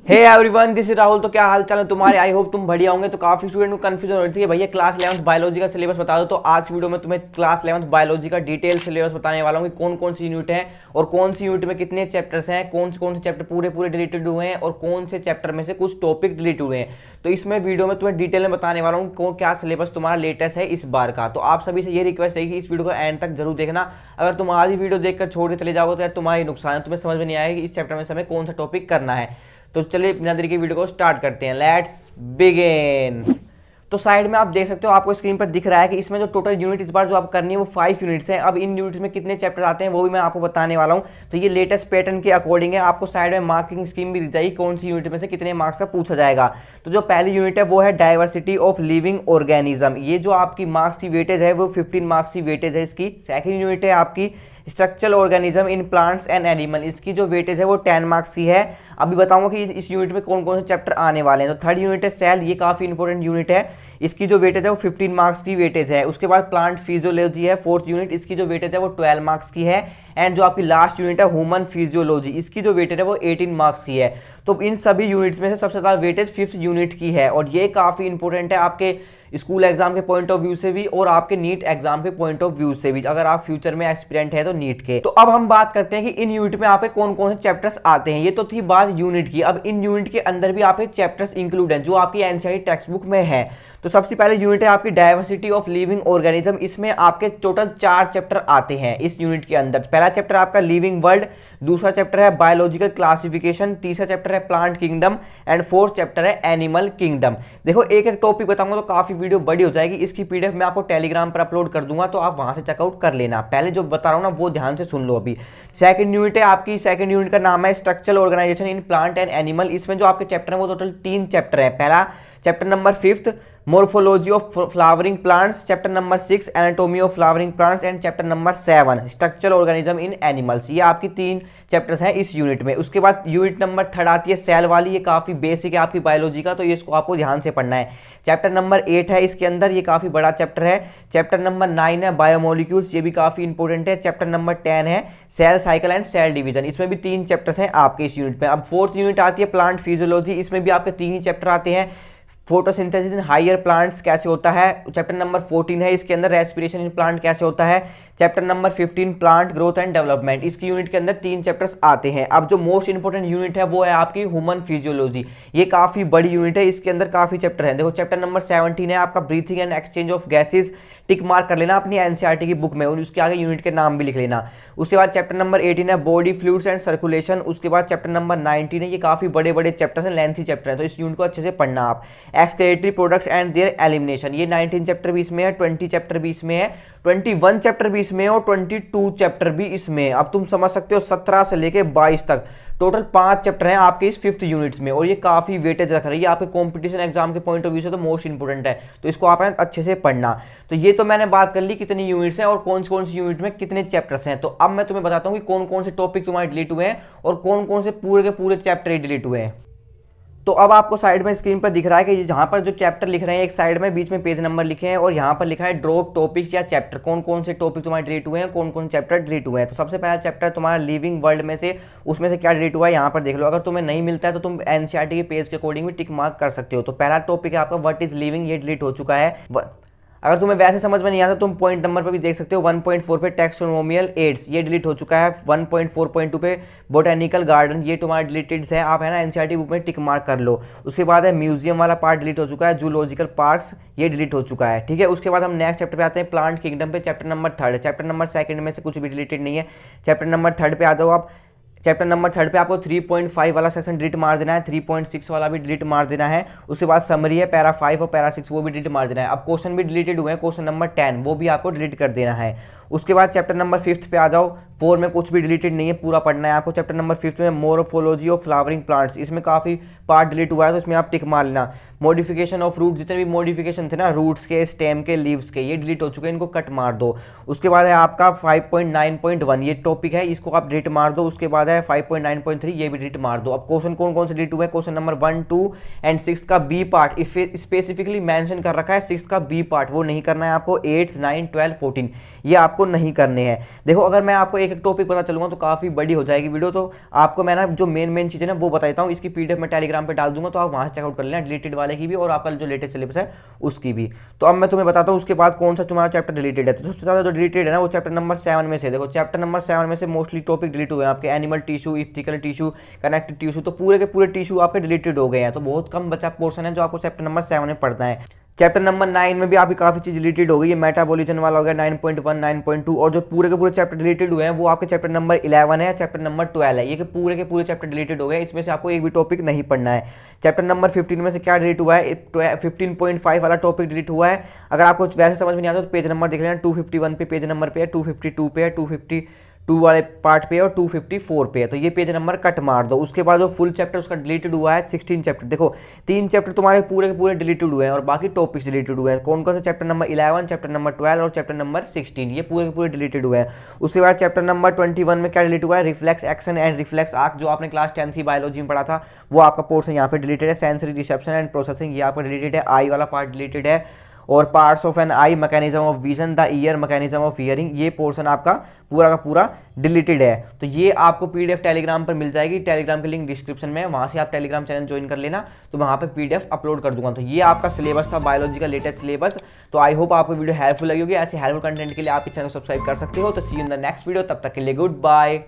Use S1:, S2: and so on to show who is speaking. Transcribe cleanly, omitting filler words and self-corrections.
S1: Hey everyone, this is Rahul. तो क्या हाल चाल है तुम्हारे? आई होप तुम बढ़िया होंगे। तो काफी स्टूडेंट को कंफ्यूजन हो रही थी कि भैया क्लास 11th बायोलॉजी का सिलेबस बता दो। तो आज वीडियो में तुम्हें क्लास 11th बायोलॉजी का डिटेल सिलेबस बताने वाला हूँ कि कौन कौन सी यूनिट है और कौन सी यूनिट में कितने चैप्टर्स हैं, कौन से चैप्टर पूरे पूरे डिलीटेड हुए हैं और कौन से चैप्टर में से कुछ टॉपिक डिलीट हुए हैं। तो इसमें वीडियो में तुम्हें डिटेल में बताने वाला हूँ कौन क्या सिलेबस तुम्हारा लेटेस्ट है इस बार का। तो आप सभी से ये रिक्वेस्ट है कि इस वीडियो को एंड तक जरूर देखना। अगर तुम आधी वीडियो देखकर छोड़ के चले जाओगे तो यार तुम्हारी नुकसान है, तुम्हें समझ में नहीं आएगा कि इस चैप्टर में से हमें कौन सा टॉपिक करना है। तो चलिए बिना देरी के वीडियो को स्टार्ट करते हैं। Let's begin. तो साइड में आप देख सकते हो, आपको स्क्रीन पर दिख रहा है कि इसमें जो टोटल यूनिट इस बार जो आप करनी है वो 5 यूनिट्स हैं। अब इन यूनिट में कितने चैप्टर आते हैं वो भी मैं आपको बताने वाला हूं। तो ये लेटेस्ट पैटर्न के अकॉर्डिंग है। आपको साइड में मार्किंग स्कीम भी दी जाएगी कौन सी यूनिट में से कितने मार्क्स का पूछा जाएगा। तो जो पहली यूनिट है वो है डाइवर्सिटी ऑफ लिविंग ऑर्गेनिज्म। ये जो आपकी मार्क्स की वेटेज है वो 15 मार्क्स की वेटेज है इसकी। सेकेंड यूनिट है आपकी structural organism in plants and animal. इसकी जो वेटेज है वो 10 मार्क्स की है। अभी बताऊंगा कि इस यूनिट में कौन कौन से चैप्टर आने वाले हैं। तो थर्ड यूनिट है सेल। ये काफी इंपॉर्टेंट यूनिट है। इसकी जो वेटेज है वो 15 मार्क्स की वेटेज है। उसके बाद प्लांट फिजियोलॉजी है फोर्थ यूनिट। इसकी जो वेटेज है वो 12 मार्क्स की है। एंड जो आपकी लास्ट यूनिट है ह्यूमन फिजियोलॉजी, इसकी जो वेटेज है वो 18 मार्क्स की है। तो इन सभी यूनिट्स में से सबसे ज्यादा वेटेज 5th यूनिट की है और ये काफी इंपॉर्टेंट है आपके स्कूल एग्जाम के पॉइंट ऑफ व्यू से भी और आपके नीट एग्जाम के पॉइंट ऑफ व्यू से भी, अगर आप फ्यूचर में एक्सपीरियंट है तो नीट के। तो अब हम बात करते हैं कि इन यूनिट में आपके कौन कौन से चैप्टर्स आते हैं। ये तो थी बात यूनिट की। अब इन यूनिट के अंदर भी आपके चैप्टर्स इंक्लूड हैं जो आपकी एनसीईआरटी टेक्स्ट बुक में है। तो सबसे पहले यूनिट है आपकी डाइवर्सिटी ऑफ लिविंग ऑर्गेनिज्म। इसमें आपके टोटल 4 चैप्टर आते हैं इस यूनिट के अंदर। पहला चैप्टर आपका लिविंग वर्ल्ड, दूसरा चैप्टर है बायोलॉजिकल क्लासिफिकेशन, तीसरा चैप्टर है plant kingdom and fourth chapter है एनिमल किंगडम। देखो एक एक टॉपिक बताऊंगा तो काफी वीडियो बड़ी हो जाएगी। इसकी पीडीएफ मैं आपको टेलीग्राम पर अपलोड कर दूंगा, तो आप वहां से चेकआउट कर लेना। पहले जो बता रहा हूं ना वो ध्यान से सुन लो। अभी सेकंड यूनिट है आपकी। सेकंड यूनिट का नाम है structural organisation in plant and animal. इसमें जो आपके चैप्टर है वो टोटल 3 चैप्टर है। पहला chapter number 5th morphology of flowering plants, chapter number 6 anatomy of flowering plants and chapter number 7 structural organism in animals. ये आपकी 3 चैप्टर्स हैं इस यूनिट में। उसके बाद यूनिट नंबर 3 आती है सेल वाली। ये काफी बेसिक है आपकी बायोलॉजी का, तो ये इसको आपको ध्यान से पढ़ना है। चैप्टर नंबर 8 है इसके अंदर, ये काफी बड़ा चैप्टर है। चैप्टर नंबर 9 है बायोमोलिक्यूल्स, ये भी काफी इंपॉर्टेंट है। चैप्टर नंबर 10 है cell cycle and cell division. इसमें भी 3 चैप्टर्स हैं आपके इस यूनिट में। अब फोर्थ यूनिट आती है प्लांट फिजियोलॉजी। इसमें भी आपके 3 ही चैप्टर आते हैं। फोटोसिंथेसिस इन हायर प्लांट्स कैसे होता है, चैप्टर नंबर 14 है इसके अंदर। रेस्पिरेशन इन प्लांट कैसे होता है, chapter number 15 plant growth and development. इसकी यूनिट के अंदर 3 चैप्टर्स आते हैं। अब जो मोस्ट इंपोर्टेंट यूनिट है वो है आपकी ह्यूमन फिजियोलॉजी। ये काफी बड़ी यूनिट है, इसके अंदर काफी चैप्टर हैं। देखो चैप्टर नंबर 17 है आपका breathing and exchange of gases. Tick mark कर लेना अपनी एनसीईआरटी की बुक में और उसके आगे यूनिट के नाम भी लिख लेना। उसके बाद चैप्टर नंबर 18 है बॉडी फ्लूइड्स एंड सर्कुलेशन। उसके बाद चैप्टर नंबर 19 है। ये काफी बड़े बड़े चैप्टर्स हैं, लेंथी चैप्टर है, तो इस यूनिट को अच्छे से पढ़ना आप। Excretory products and there elimination, ये 19 चैप्टर भी इसमें है, 20 चैप्टर भी इसमें है, 21 चैप्टर भी इसमें है और 22 चैप्टर भी इसमें है। अब तुम समझ सकते हो 17 से लेके 22 तक टोटल 5 चैप्टर हैं आपके इस 5th यूनिट्स में और ये काफी वेटेज रख रही है आपके कंपटीशन एग्जाम के पॉइंट ऑफ व्यू से, तो मोस्ट इंपोर्टेंट है। तो इसको आप अच्छे से पढ़ना। तो ये तो मैंने बात कर ली कितनी यूनिट्स हैं और कौन सी यूनिट में कितने चैप्टर्स हैं। तो अब मैं तुम्हें बताता हूँ कि कौन कौन से टॉपिक तुम्हारे डिलीट हुए हैं और कौन कौन से पूरे के पूरे चैप्टर डिलीट हुए हैं। तो अब आपको साइड में स्क्रीन पर दिख रहा है कि जहां पर जो चैप्टर लिख रहे हैं एक साइड में बीच में पेज नंबर लिखे हैं और यहां पर लिखा है ड्रॉप टॉपिक्स या चैप्टर। कौन कौन से टॉपिक तुम्हारे डिलीट हुए हैं, कौन कौन चैप्टर डिलीट हुए हैं। तो सबसे पहला चैप्टर तुम्हारा लिविंग वर्ल्ड में से, उसमें से क्या डिलीट हुआ है यहाँ पर देख लो। अगर तुम्हें नहीं मिलता है तो तुम एनसीईआरटी के पेज के अकॉर्डिंग भी टिक मार्क कर सकते हो। तो पहला टॉपिक है आपका व्हाट इज लिविंग, ये डिलीट हो चुका है। अगर तुम्हें वैसे समझ में नहीं आता तुम पॉइंट नंबर पर भी देख सकते हो। 1.4 पे टैक्सोनोमियल एड्स, ये डिलीट हो चुका है। 1.4.2 पे बोटेनिकल गार्डन, ये तुम्हारा डिलीटेड है, आप है ना एनसीईआरटी बुक में टिक मार्क कर लो। उसके बाद है म्यूजियम वाला पार्ट डिलीट हो चुका है। जूलॉजिकल पार्क्स, ये डिलीट हो चुका है, ठीक है। उसके बाद हम नेक्स्ट चैप्टर पे आते हैं प्लांट किंगडम पे, चैप्टर नंबर 3। चैप्टर नंबर 2 में से कुछ भी डिलीटेड नहीं है। चैप्टर नंबर 3 पे आ जाओ आप। चैप्टर नंबर 3 पे आपको 3.5 वाला सेक्शन डिलीट मार देना है, 3.6 वाला भी डिलीट मार देना है। उसके बाद समरी है पैरा 5 और पैरा 6, वो भी डिलीट मार देना है। अब क्वेश्चन भी डिलीटेड हुए हैं, क्वेश्चन नंबर 10 वो भी आपको डिलीट कर देना है। उसके बाद चैप्टर नंबर 5 पे आ जाओ। 4 में कुछ भी डिलीटेड नहीं है, पूरा पढ़ना है आपको। चैप्टर नंबर 5 में मोर्फोलॉजी ऑफ फ्लावरिंग प्लांट्स, इसमें काफी पार्ट डिलीट हुआ है तो इसमें आप टिक मार लेना। मॉडिफिकेशन ऑफ रूट, जितने भी मॉडिफिकेशन थे ना रूट्स के, स्टेम के, लीव्स के, ये डिलीट हो चुके हैं, इनको कट मार दो। उसके बाद है आपका 5.9.1, ये टॉपिक है, इसको आप डिलीट मार दो। उसके बाद है 5.9.3, ये भी डिलीट मार दो। अब क्वेश्चन कौन कौन से डिलीट हुए हैं, क्वेश्चन नंबर 1, 2 एंड 6 का बी पार्ट स्पेसिफिकली मेंशन कर रखा है। 6 का बी पार्ट वो नहीं करना है आपको। 8, 9, 12, 14 ये आपको नहीं करने हैं। देखो अगर मैं आपको एक एक टॉपिक पता चलूंगा तो काफ़ी बड़ी हो जाएगी वीडियो। तो आपको मैं ना जो मेन चीज़ें ना वो बता देता हूँ, इसकी पीडीएफ मैं टेलीग्राम पे डाल दूंगा, तो आप वहाँ से चेकआउट कर लेना, डिलीटेड वाले की भी और आपका जो लेटेस्ट सिलेबस है उसकी भी। तो अब मैं तुम्हें बताता हूँ उसके बाद कौन सा तुम्हारा चैप्टर डिलीटेड है। तो सबसे ज़्यादा जो डिलीटेड है ना वो चैप्टर नंबर 7 में से। देखो चैप्टर नंबर 7 में से मोस्टली टॉपिक डिलीट हुए हैं आपके, animal tissue, ethical tissue, connective tissue, तो पूरे के पूरे टिश्यू आपके डिलीटेड हो गए हैं। तो बहुत कम बचा पोर्शन है जो आपको चैप्टर नंबर 7 में पढ़ना है। चैप्टर नंबर 9 में भी आपकी काफ़ी चीज़ डिलीटेड हो गई है, मेटाबॉलिज्म वाला हो गया 9.1, 9.2, और जो पूरे के पूरे चैप्टर डिलीटेड हुए हैं वो आपके चैप्टर नंबर 11 है, चैप्टर नंबर 12 है। ये के पूरे चैप्टर डिलीटेड हो गए, इसमें से आपको एक भी टॉपिक नहीं पढ़ना है। चैप्टर नंबर 15 में से क्या डिलीट हुआ है, 15.5 वाला टॉपिक डिलीट हुआ है। अगर आपको वैसे समझ में नहीं आता तो पेज नंबर देख लेना, 251 पे पेज नंबर पे है, 252 पे है, 252 वाले पार्ट पे है और 254 पे है। तो ये पेज नंबर कट मार दो। उसके बाद जो फुल चैप्टर उसका डिलीटेड हुआ है 16 चैप्टर। देखो 3 चैप्टर तुम्हारे पूरे के पूरे डिलीटेड हुए हैं और बाकी टॉपिक्स डिलीटेड हुए हैं। कौन कौन से, चैप्टर नंबर 11, चैप्टर नंबर 12 और चैप्टर नंबर 16, ये पूरे के पूरे डिलीटेड हुए हैं। उसके बाद चैप्टर नंबर 21 में क्या डिलीट हुआ है, reflex action and reflex arc, जो आपने क्लास 10 बायोलॉजी में पढ़ा था वो आपका पोर्शन यहाँ पे डिलीटेड है। सेंसरी रिसेप्शन एंड प्रोसेसिंग ये आपका डिलीटेड है। आई वाला पार्ट डिलीटेड है। और parts of an eye, mechanism of vision, the ear, mechanism of hearing, ये पोर्शन आपका पूरा का पूरा डिलीटेड है। तो ये आपको पीडीएफ टेलीग्राम पर मिल जाएगी, टेलीग्राम की लिंक डिस्क्रिप्शन में है, वहाँ से आप टेलीग्राम चैनल ज्वाइन कर लेना, तो मैं वहाँ पे पीडीएफ अपलोड कर दूंगा। तो ये आपका सिलेबस था बायोलॉजी का लेटेस्ट सिलेबस। तो आई होप आपको वीडियो हेल्पफुल लगी होगी। ऐसे हेल्पफुल कंटेंट के लिए आप इस चैनल को सब्सक्राइब कर सकते हो। तो see you in the next video, तब तक के लिए गुड बाय।